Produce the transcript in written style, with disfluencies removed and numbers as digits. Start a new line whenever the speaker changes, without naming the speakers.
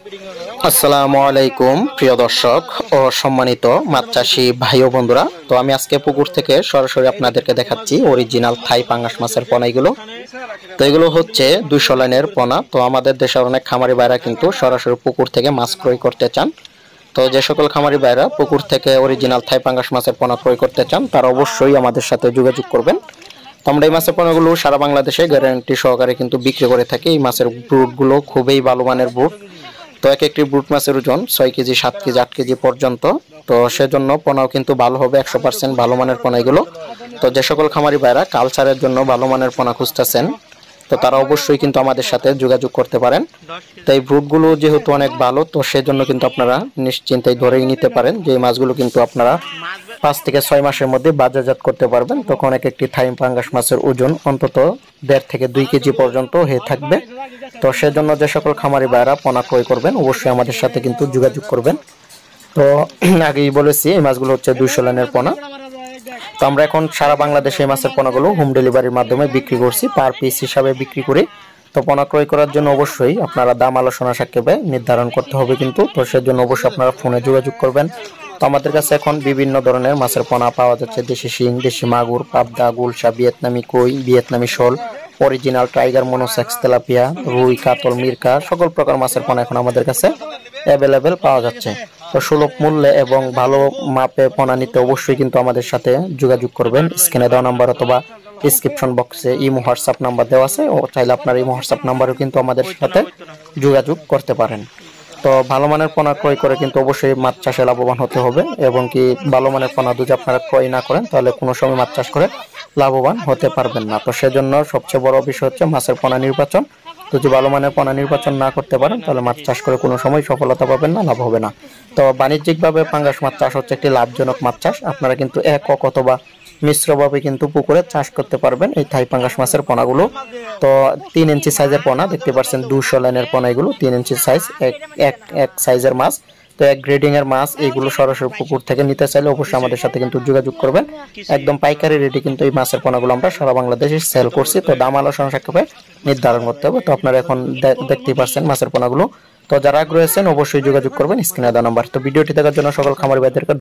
আসসালামু আলাইকুম প্রিয় দর্শক ও সম্মানিত মাছ চাষী ভাই ও বন্ধুরা। তো আমি আজকে পুকুর থেকে সরাসরি আপনাদেরকে দেখাচ্ছি অরিজিনাল থাই পাঙ্গাস মাছের পোনাগুলো। তো এগুলো হচ্ছে 200 লাইনের পোনা। তো আমাদের দেশের অনেক খামারি ভাইরা কিন্তু সরাসরি পুকুর থেকে মাছ ক্রয় করতে চান। তো যে সকল খামারি ভাইরা পুকুর থেকে অরিজিনাল থাই পাঙ্গাস মাছের পোনা ক্রয় করতে চান তারা অবশ্যই আমাদের সাথে যোগাযোগ করবেন। তো আমরা এই মাছের পোনাগুলো সারা বাংলাদেশে গ্যারান্টি সহকারে কিন্তু বিক্রি করে থাকি। এই মাছের ব্রুডগুলো খুবই ভালো মানের ব্রুড। তো এক একটি ব্রুট মাছের ওজন 6 কেজি 7 কেজি 8 কেজি পর্যন্ত। তো সেজন্য পোনাও কিন্তু ভালো হবে, 100% ভালো মানের পোনা এগুলো। তো যে সকল খামারি ভাইরা কালচারের জন্য ভালো মানের পোনা খুঁজতেছেন তো তারা অবশ্যই কিন্তু আমাদের সাথে যোগাযোগ করতে পারেন। তো এই ব্রুটগুলো যেহেতু অনেক ভালো তো সেজন্য কিন্তু আপনারা নিশ্চিন্তায় ধরেই নিতে পারেন যে এই মাছগুলো কিন্তু আপনারা 5 থেকে 6 মাসের মধ্যে বাজারজাত করতে পারবেন। তখন এক একটি থাই পাঙ্গাস মাছের ওজন অন্তত 1.5 থেকে 2 কেজি পর্যন্ত হয়ে থাকবে। তো সেজন্য যে সকল খামারি ভাইরা পোনা ক্রয় করবেন অবশ্যই আমাদের সাথে কিন্তু যোগাযোগ করবেন। তো আগেই বলেছি এই মাছগুলো হচ্ছে 200 লাইনের পোনা। তো আমরা এখন সারা বাংলাদেশে এই মাছের পোনাগুলো হোম ডেলিভারির মাধ্যমে বিক্রি করছি, পার পিস হিসাবে বিক্রি করি। তো পোনা ক্রয় করার জন্য অবশ্যই আপনারা দাম আলোচনা সাপেক্ষে নির্ধারণ করতে হবে কিন্তু। তো সেজন্য অবশ্যই আপনারা ফোনে যোগাযোগ করবেন। তো আমাদের কাছে এখন বিভিন্ন ধরনের মাছের পোনা পাওয়া যাচ্ছে, দেশি শিং, দেশি মাগুর, পাবদা, গুলশা, ভিয়েতনামি কই, ভিয়েতনামি শোল, অরিজিনাল টাইগার, মনোসেক্স, তেলাপিয়া, রুই, কাতল, মিরকা সকল প্রকার মাছের পোনা এখন আমাদের কাছে অ্যাভেলেবেল পাওয়া যাচ্ছে। তো সুলভ মূল্যে এবং ভালো মাপে পোনা নিতে অবশ্যই কিন্তু আমাদের সাথে যোগাযোগ করবেন। স্ক্রিনে দেওয়া নাম্বার অথবা ডিসক্রিপশন বক্সে ইমো হোয়াটসঅ্যাপ নাম্বার দেওয়া আছে, ও চাইলে আপনার ইমো হোয়াটসঅ্যাপ নাম্বারেও কিন্তু আমাদের সাথে যোগাযোগ করতে পারেন। তো ভালো মানের পোনা ক্রয় করে কিন্তু অবশ্যই মাছ চাষে লাভবান হতে হবে, এবং কি ভালো মানের পোনা যদি আপনারা ক্রয় না করেন তাহলে কোনো সময় মাছ চাষ করে লাভবান হতে পারবেন না। তো সেজন্য সবচেয়ে বড় বিষয় হচ্ছে মাছের পোনা নির্বাচন। যদি ভালো মানের পোনা নির্বাচন না করতে পারেন তাহলে মাছ চাষ করে কোনো সময় সফলতা পাবেন না, লাভ হবে না। তো বাণিজ্যিকভাবে পাঙ্গাস মাছ চাষ হচ্ছে একটি লাভজনক মাছ চাষ। আপনারা কিন্তু একক অথবা মিশ্রভাবে কিন্তু পুকুরে চাষ করতে পারবেন এই থাই পাঙ্গাস মাছের পোনাগুলো। তো 3 ইঞ্চি সাইজের পোনা দেখতে পাচ্ছেন, 200 লাইনের পোনা এগুলো 3 ইঞ্চি সাইজ, এক সাইজের মাছ। তো এক গ্রেডিং এর মাছ এইগুলো সরাসরি পুকুর থেকে নিতে চাইলে অবশ্যই আমাদের সাথে কিন্তু যোগাযোগ করবেন। একদম পাইকারি রেটে কিন্তু এই মাছের পোনাগুলো আমরা সারা বাংলাদেশে সেল করছি। তো দাম আলোচনা সাপেক্ষে নির্ধারণ করতে হবে। তো আপনারা এখন দেখতেই পাচ্ছেন মাছের পোনাগুলো। তো যারা আগ্রহী আছেন অবশ্যই যোগাযোগ করবেন স্ক্রিনে দেওয়া নাম্বার। তো ভিডিওটি দেখার জন্য সকল খামারি ভাইদেরকে